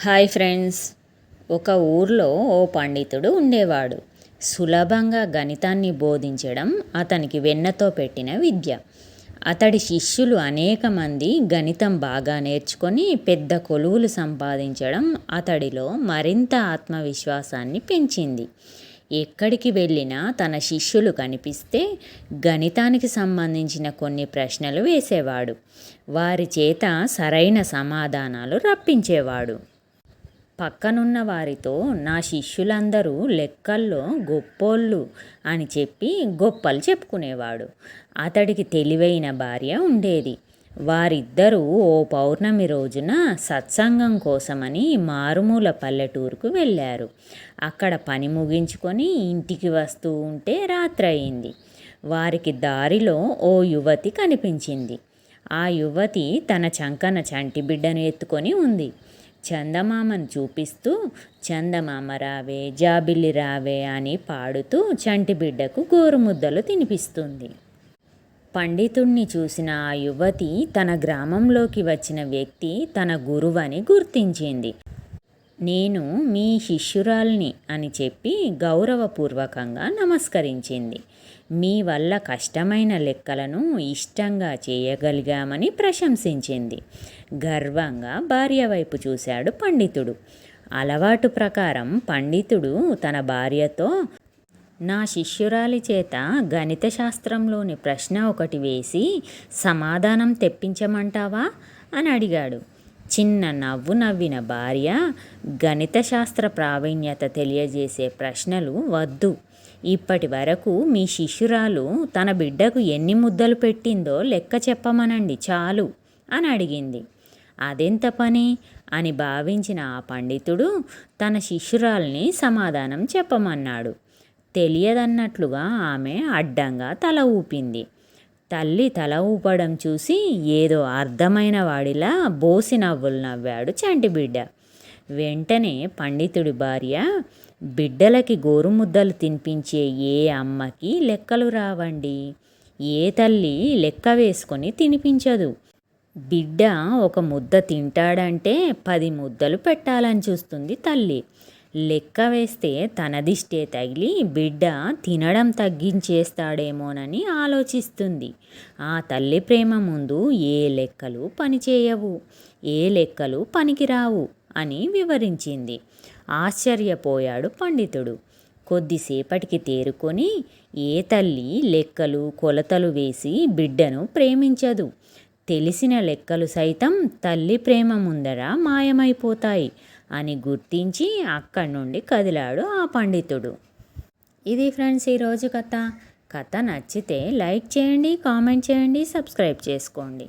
Hi friends. ఒక ఊర్లో ఓ పండితుడు ఉండేవాడు. సులభంగా గణితాన్ని బోధించడం అతనికి వెన్నతో పెట్టిన విద్య. అతడి శిష్యులు అనేక మంది గణితం బాగా నేర్చుకొని పెద్ద కొలువులు సంపాదించడం అతడిలో మరింత ఆత్మవిశ్వాసాన్ని పెంచింది. ఎక్కడికి వెళ్ళినా తన శిష్యులు కనిపిస్తే గణితానికి సంబంధించిన కొన్ని ప్రశ్నలు వేసేవాడు. వారి చేత సరైన సమాధానాలు రప్పించేవాడు. పక్కనున్న వారితో నా శిష్యులందరూ లెక్కల్లో గొప్పోళ్ళు అని చెప్పి గొప్పలు చెప్పుకునేవాడు. అతడికి తెలివైన భార్య ఉండేది. వారిద్దరూ ఓ పౌర్ణమి రోజున సత్సంగం కోసమని మారుమూల పల్లెటూరుకు వెళ్ళారు. అక్కడ పని ముగించుకొని ఇంటికి వస్తూ ఉంటే రాత్రయింది. వారికి దారిలో ఓ యువతి కనిపించింది. ఆ యువతి తన చంకన చంటి బిడ్డను ఎత్తుకొని ఉంది. చందమామను చూపిస్తూ చందమామ రావే జాబిల్లి రావే అని పాడుతూ చంటి బిడ్డకు గోరుముద్దలు తినిపిస్తుంది. పండితుణ్ణి చూసిన ఆ యువతి తన గ్రామంలోకి వచ్చిన వ్యక్తి తన గురువని గుర్తించింది. నేను మీ శిష్యురాల్ని అని చెప్పి గౌరవపూర్వకంగా నమస్కరించింది. మీ వల్ల కష్టమైన లెక్కలను ఇష్టంగా చేయగలిగామని ప్రశంసించింది. గర్వంగా భార్య వైపు చూశాడు పండితుడు. అలవాటు ప్రకారం పండితుడు తన భార్యతో, నా శిష్యురాలి చేత గణిత శాస్త్రంలోని ప్రశ్న ఒకటి వేసి సమాధానం తెప్పించమంటావా అని అడిగాడు. చిన్న నవ్వు నవ్విన భార్య, గణిత శాస్త్ర ప్రావీణ్యత తెలియజేసే ప్రశ్నలు వద్దు. ఇప్పటి వరకు మీ శిష్యురాలు తన బిడ్డకు ఎన్ని ముద్దలు పెట్టిందో లెక్క చెప్పమనండి చాలు అని అడిగింది. అదెంత పని అని భావించిన ఆ పండితుడు తన శిష్యురాల్ని సమాధానం చెప్పమన్నాడు. తెలియదన్నట్లుగా ఆమె అడ్డంగా తల ఊపింది. తల్లి తల ఊపడం చూసి ఏదో అర్థమైన వాడిలా బోసి నవ్వులు నవ్వాడు చంటిబిడ్డ. వెంటనే పండితుడి భార్య, బిడ్డలకి గోరుముద్దలు తినిపించే ఏ అమ్మకి లెక్కలు రావండి. ఏ తల్లి లెక్క వేసుకొని తినిపించదు. బిడ్డ ఒక ముద్ద తింటాడంటే 10 ముద్దలు పెట్టాలని చూస్తుంది తల్లి. లెక్క వేస్తే తన దిష్టే తగిలి బిడ్డ తినడం తగ్గించేస్తాడేమోనని ఆలోచిస్తుంది. ఆ తల్లి ప్రేమ ముందు ఏ లెక్కలు పనిచేయవు, ఏ లెక్కలు పనికిరావు అని వివరించింది. ఆశ్చర్యపోయాడు పండితుడు. కొద్దిసేపటికి తేరుకొని, ఏ తల్లి లెక్కలు కొలతలు వేసి బిడ్డను ప్రేమించదు. తెలిసిన లెక్కలు సైతం తల్లి ప్రేమ ముందర మాయమైపోతాయి అని గుర్తించి అక్కడి నుండి కదిలాడు ఆ పండితుడు. ఇది ఫ్రెండ్స్ ఈరోజు కథ. కథ నచ్చితే లైక్ చేయండి, కామెంట్ చేయండి, సబ్స్క్రైబ్ చేసుకోండి.